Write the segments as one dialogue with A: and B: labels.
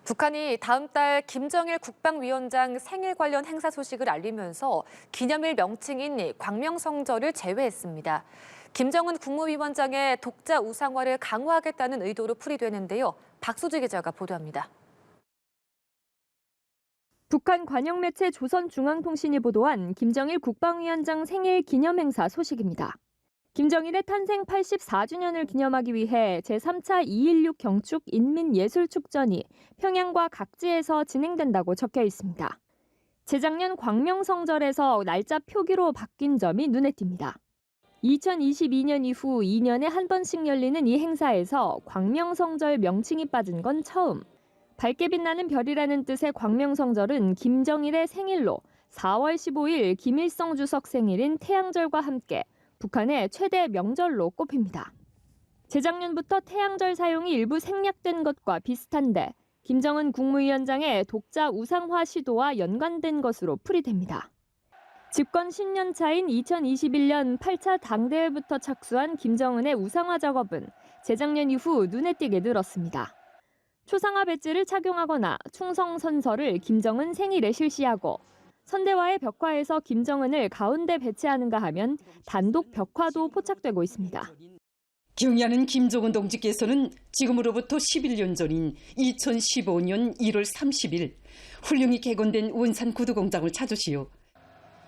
A: 북한이 다음 달 김정일 국방위원장 생일 관련 행사 소식을 알리면서 기념일 명칭인 광명성절을 제외했습니다. 김정은 국무위원장의 독자 우상화를 강화하겠다는 의도로 풀이되는데요. 박수지 기자가 보도합니다.
B: 북한 관영 매체 조선중앙통신이 보도한 김정일 국방위원장 생일 기념 행사 소식입니다. 김정일의 탄생 84주년을 기념하기 위해 제3차 2.16 경축 인민예술축전이 평양과 각지에서 진행된다고 적혀 있습니다. 재작년 광명성절에서 날짜 표기로 바뀐 점이 눈에 띕니다. 2022년 이후 2년에 한 번씩 열리는 이 행사에서 광명성절 명칭이 빠진 건 처음. 밝게 빛나는 별이라는 뜻의 광명성절은 김정일의 생일로 4월 15일 김일성 주석 생일인 태양절과 함께 북한의 최대 명절로 꼽힙니다. 재작년부터 태양절 사용이 일부 생략된 것과 비슷한데 김정은 국무위원장의 독자 우상화 시도와 연관된 것으로 풀이됩니다. 집권 10년 차인 2021년 8차 당대회부터 착수한 김정은의 우상화 작업은 재작년 이후 눈에 띄게 늘었습니다. 초상화 배지를 착용하거나 충성선서를 김정은 생일에 실시하고 선대와의 벽화에서 김정은을 가운데 배치하는가 하면 단독 벽화도 포착되고 있습니다.
C: 경의하는 김정은 동지께서는 지금으로부터 11년 전인 2015년 1월 30일 훌륭히 개건된 원산 구두공장을 찾으시오.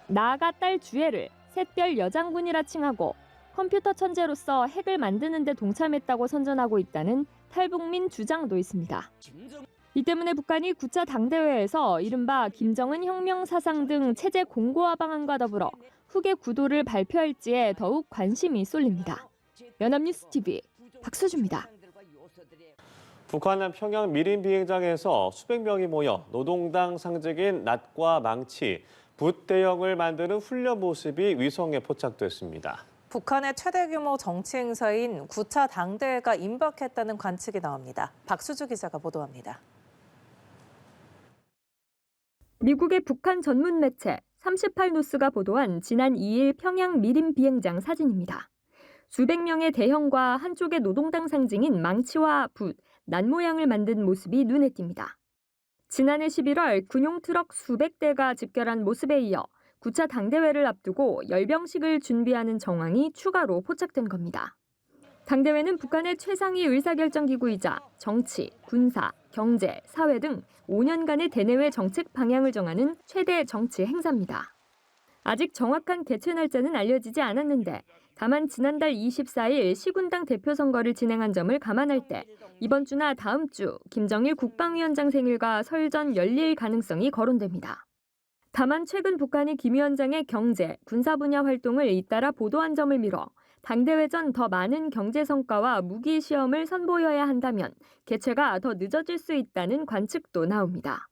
B: 나아가 딸 주애를 샛별 여장군이라 칭하고 컴퓨터 천재로서 핵을 만드는 데 동참했다고 선전하고 있다는 탈북민 주장도 있습니다. 이 때문에 북한이 9차 당대회에서 이른바 김정은 혁명 사상 등 체제 공고화 방안과 더불어 후계 구도를 발표할지에 더욱 관심이 쏠립니다. 연합뉴스 TV 박수주입니다.
D: 북한은 평양 미림 비행장에서 수백 명이 모여 노동당 상징인 낫과 망치, 붓 대형을 만드는 훈련 모습이 위성에 포착됐습니다.
E: 북한의 최대 규모 정치 행사인 9차 당대회가 임박했다는 관측이 나옵니다. 박수주 기자가 보도합니다.
B: 미국의 북한 전문 매체 38뉴스가 보도한 지난 2일 평양 미림 비행장 사진입니다. 수백 명의 대형과 한쪽의 노동당 상징인 망치와 붓, 낫 모양을 만든 모습이 눈에 띕니다. 지난해 11월 군용 트럭 수백 대가 집결한 모습에 이어 9차 당대회를 앞두고 열병식을 준비하는 정황이 추가로 포착된 겁니다. 당대회는 북한의 최상위 의사결정기구이자 정치, 군사, 경제, 사회 등 5년간의 대내외 정책 방향을 정하는 최대 정치 행사입니다. 아직 정확한 개최 날짜는 알려지지 않았는데 다만 지난달 24일 시군당 대표 선거를 진행한 점을 감안할 때 이번 주나 다음 주 김정일 국방위원장 생일과 설전 열릴 가능성이 거론됩니다. 다만 최근 북한이 김 위원장의 경제, 군사 분야 활동을 잇따라 보도한 점을 미뤄 당대회 전 더 많은 경제 성과와 무기 시험을 선보여야 한다면 개최가 더 늦어질 수 있다는 관측도 나옵니다.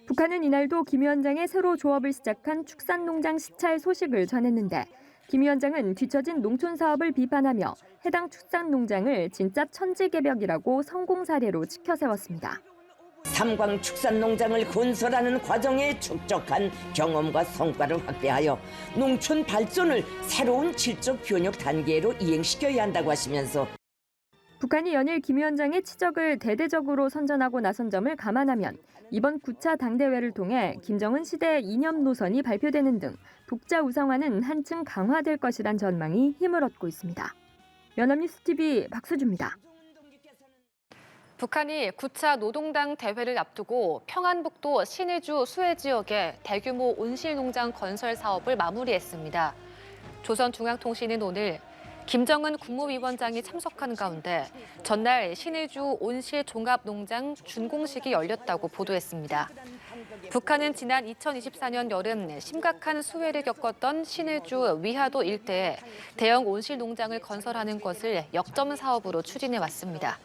B: 북한은 이날도 김 위원장의 새로 조업을 시작한 축산농장 시찰 소식을 전했는데 김 위원장은 뒤처진 농촌 사업을 비판하며 해당 축산농장을 진짜 천지개벽이라고 성공 사례로 치켜세웠습니다.
F: 삼광축산농장을 건설하는 과정에 축적한 경험과 성과를 확대하여 농촌 발전을 새로운 질적 변혁 단계로 이행시켜야 한다고 하시면서
B: 북한이 연일 김 위원장의 치적을 대대적으로 선전하고 나선 점을 감안하면 이번 9차 당대회를 통해 김정은 시대 이념 노선이 발표되는 등 독자 우상화는 한층 강화될 것이란 전망이 힘을 얻고 있습니다. 연합뉴스 TV 박수주입니다.
A: 북한이 9차 노동당 대회를 앞두고 평안북도 신의주 수해 지역에 대규모 온실농장 건설 사업을 마무리했습니다. 조선중앙통신은 오늘 김정은 국무위원장이 참석한 가운데 전날 신의주 온실종합농장 준공식이 열렸다고 보도했습니다. 북한은 지난 2024년 여름 심각한 수해를 겪었던 신의주 위하도 일대에 대형 온실농장을 건설하는 것을 역점 사업으로 추진해왔습니다.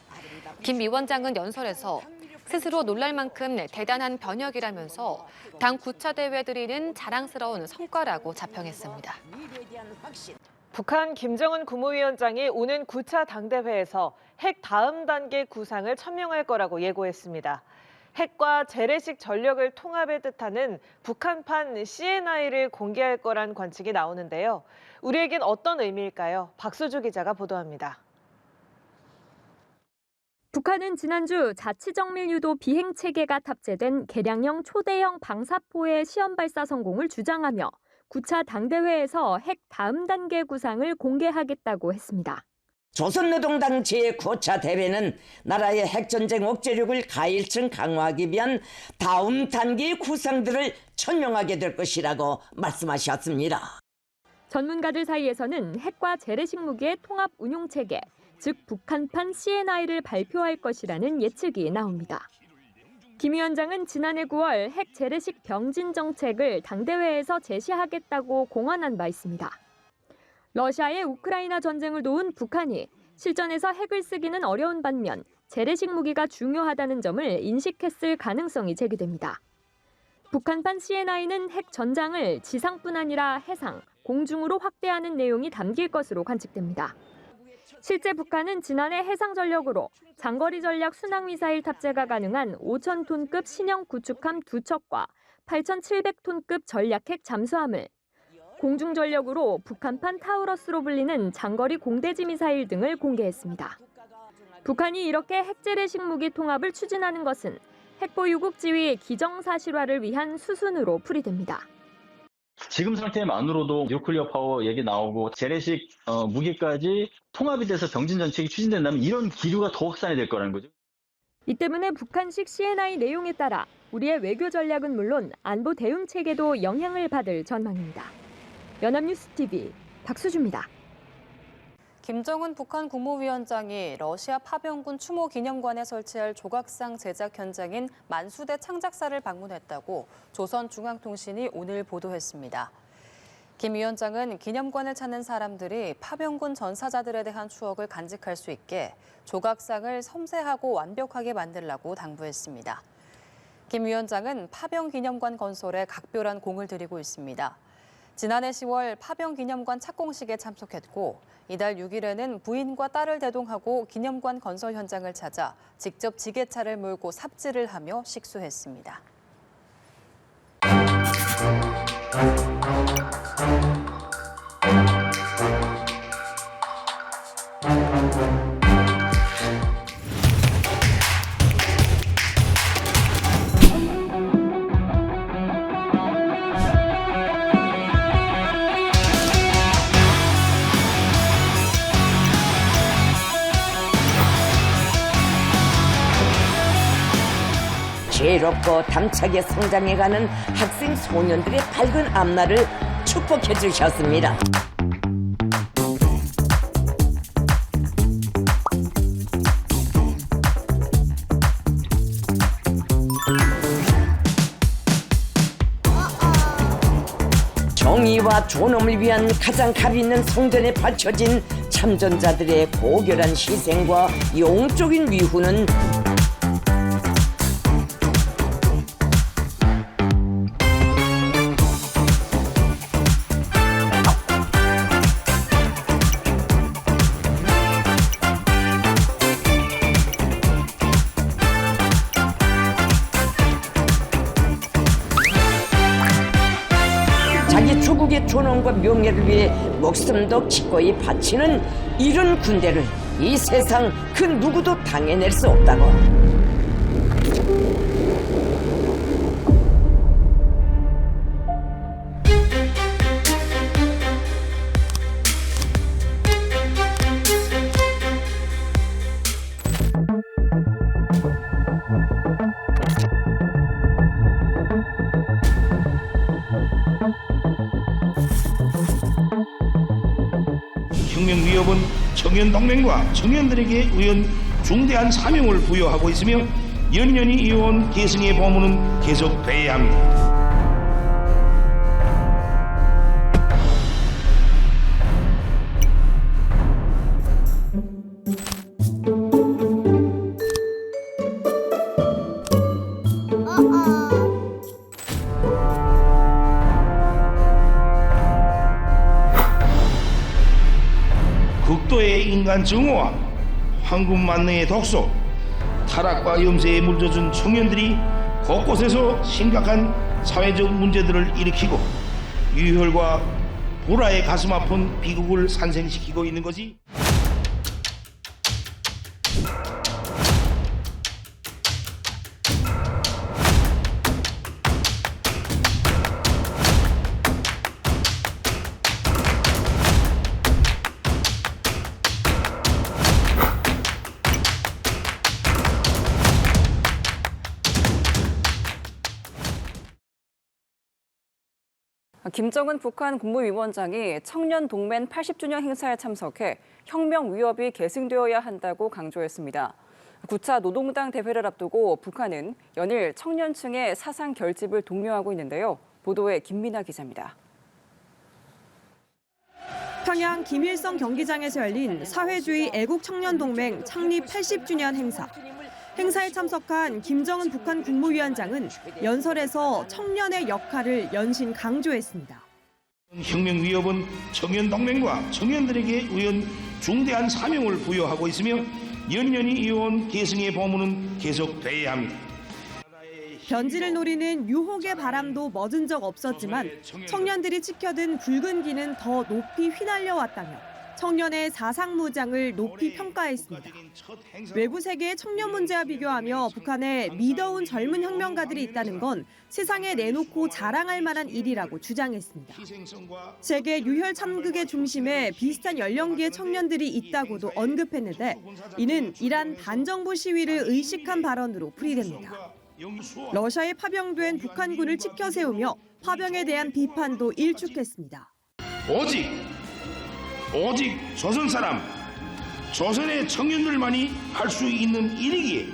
A: 김 위원장은 연설에서 스스로 놀랄 만큼 대단한 변혁이라면서 당 9차 대회 드리는 자랑스러운 성과라고 자평했습니다.
E: 북한 김정은 국무위원장이 오는 9차 당대회에서 핵 다음 단계 구상을 천명할 거라고 예고했습니다. 핵과 재래식 전력을 통합에 뜻하는 북한판 CNI를 공개할 거란 관측이 나오는데요. 우리에겐 어떤 의미일까요? 박수주 기자가 보도합니다.
B: 북한은 지난주 자치정밀 유도 비행 체계가 탑재된 개량형 초대형 방사포의 시험 발사 성공을 주장하며 9차 당대회에서 핵 다음 단계 구상을 공개하겠다고 했습니다.
F: 조선노동당 제9차 대회는 나라의 핵전쟁 억제력을 가일층 강화하기 위한 다음 단계의 구상들을 천명하게 될 것이라고 말씀하셨습니다.
B: 전문가들 사이에서는 핵과 재래식 무기의 통합 운용 체계, 즉 북한판 CNI를 발표할 것이라는 예측이 나옵니다. 김 위원장은 지난해 9월 핵 재래식 병진 정책을 당대회에서 제시하겠다고 공언한 바 있습니다. 러시아의 우크라이나 전쟁을 도운 북한이 실전에서 핵을 쓰기는 어려운 반면 재래식 무기가 중요하다는 점을 인식했을 가능성이 제기됩니다. 북한판 CNI는 핵 전장을 지상뿐 아니라 해상, 공중으로 확대하는 내용이 담길 것으로 관측됩니다. 실제 북한은 지난해 해상 전력으로 장거리 전략 순항미사일 탑재가 가능한 5,000톤급 신형 구축함 2척과 8,700톤급 전략핵 잠수함을, 공중 전력으로 북한판 타우러스로 불리는 장거리 공대지 미사일 등을 공개했습니다. 북한이 이렇게 핵재래식 무기 통합을 추진하는 것은 핵보유국 지위 기정사실화를 위한 수순으로 풀이됩니다.
G: 지금 상태만으로도 뉴클리어 파워 얘기 나오고 재래식 무기까지 통합이 돼서 병진 정책이 추진된다면 이런 기류가 더 확산이 될 거라는 거죠.
B: 이 때문에 북한식 CNI 내용에 따라 우리의 외교 전략은 물론 안보 대응 체계도 영향을 받을 전망입니다. 연합뉴스 TV 박수주입니다.
A: 김정은 북한 국무위원장이 러시아 파병군 추모 기념관에 설치할 조각상 제작 현장인 만수대 창작사를 방문했다고 조선중앙통신이 오늘 보도했습니다. 김 위원장은 기념관을 찾는 사람들이 파병군 전사자들에 대한 추억을 간직할 수 있게 조각상을 섬세하고 완벽하게 만들라고 당부했습니다. 김 위원장은 파병 기념관 건설에 각별한 공을 들이고 있습니다. 지난해 10월 파병 기념관 착공식에 참석했고 이달 6일에는 부인과 딸을 대동하고 기념관 건설 현장을 찾아 직접 지게차를 몰고 삽질을 하며 식수했습니다.
F: 지혜롭고 담차게 성장해가는 학생 소년들의 밝은 앞날을 축복해 주셨습니다. 정의와 존엄을 위한 가장 값 있는 성전에 바쳐진 참전자들의 고결한 희생과 영적인 위후는 자기 조국의 존엄과 명예를 위해 목숨도 기꺼이 바치는 이런 군대를 이 세상 그 누구도 당해낼 수 없다고.
H: 혁명 위협은 청년 동맹과 청년들에게 의한 중대한 사명을 부여하고 있으며 연년이 이어온 계승의 보물은 계속돼야 합니다. 극도의 인간 증오와 황금 만능의 독소, 타락과 염세에 물젖은 청년들이 곳곳에서 심각한 사회적 문제들을 일으키고 유혈과 보라의 가슴 아픈 비극을 산생시키고 있는 것이
I: 김정은 북한 국무위원장이 청년 동맹 80주년 행사에 참석해 혁명 위협이 계승되어야 한다고 강조했습니다. 9차 노동당 대회를 앞두고 북한은 연일 청년층의 사상 결집을 독려하고 있는데요. 보도에 김민아 기자입니다.
J: 평양 김일성 경기장에서 열린 사회주의 애국청년동맹 창립 80주년 행사. 행사에 참석한 김정은 북한 국무위원장은 연설에서 청년의 역할을 연신 강조했습니다.
H: 혁명 위협은 청년 동맹과 청년들에게 의한 중대한 사명을 부여하고 있으며 연년이 이어온 계승의 보문은 계속돼야 합니다.
J: 변질을 노리는 유혹의 바람도 멎은 적 없었지만 청년들이 지켜든 붉은 기는 더 높이 휘날려왔다며 청년의 사상무장을 높이 평가했습니다. 외부 세계의 청년 문제와 비교하며 북한에 미더운 젊은 혁명가들이 있다는 건 세상에 내놓고 자랑할 만한 일이라고 주장했습니다. 세계 유혈 참극의 중심에 비슷한 연령기의 청년들이 있다고도 언급했는데 이는 이란 반정부 시위를 의식한 발언으로 풀이됩니다. 러시아에 파병된 북한군을 치켜세우며 파병에 대한 비판도 일축했습니다.
H: 오직 조선 사람, 조선의 청년들만이 할 수 있는 일이기에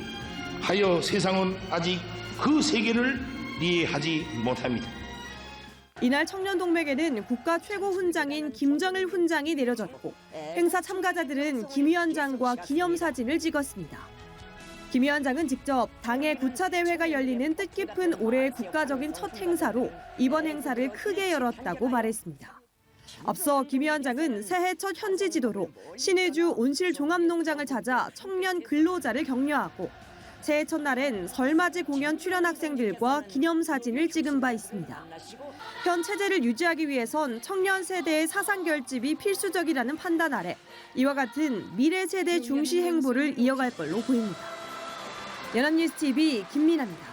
H: 하여 세상은 아직 그 세계를 이해하지 못합니다.
J: 이날 청년동맹에는 국가 최고 훈장인 김정일 훈장이 내려졌고 행사 참가자들은 김 위원장과 기념사진을 찍었습니다. 김 위원장은 직접 당의 9차 대회가 열리는 뜻깊은 올해의 국가적인 첫 행사로 이번 행사를 크게 열었다고 말했습니다. 앞서 김 위원장은 새해 첫 현지 지도로 신의주 온실 종합농장을 찾아 청년 근로자를 격려하고 새해 첫날엔 설맞이 공연 출연 학생들과 기념사진을 찍은 바 있습니다. 현 체제를 유지하기 위해선 청년 세대의 사상 결집이 필수적이라는 판단 아래 이와 같은 미래 세대 중시 행보를 이어갈 걸로 보입니다. 연합뉴스 TV 김민아입니다.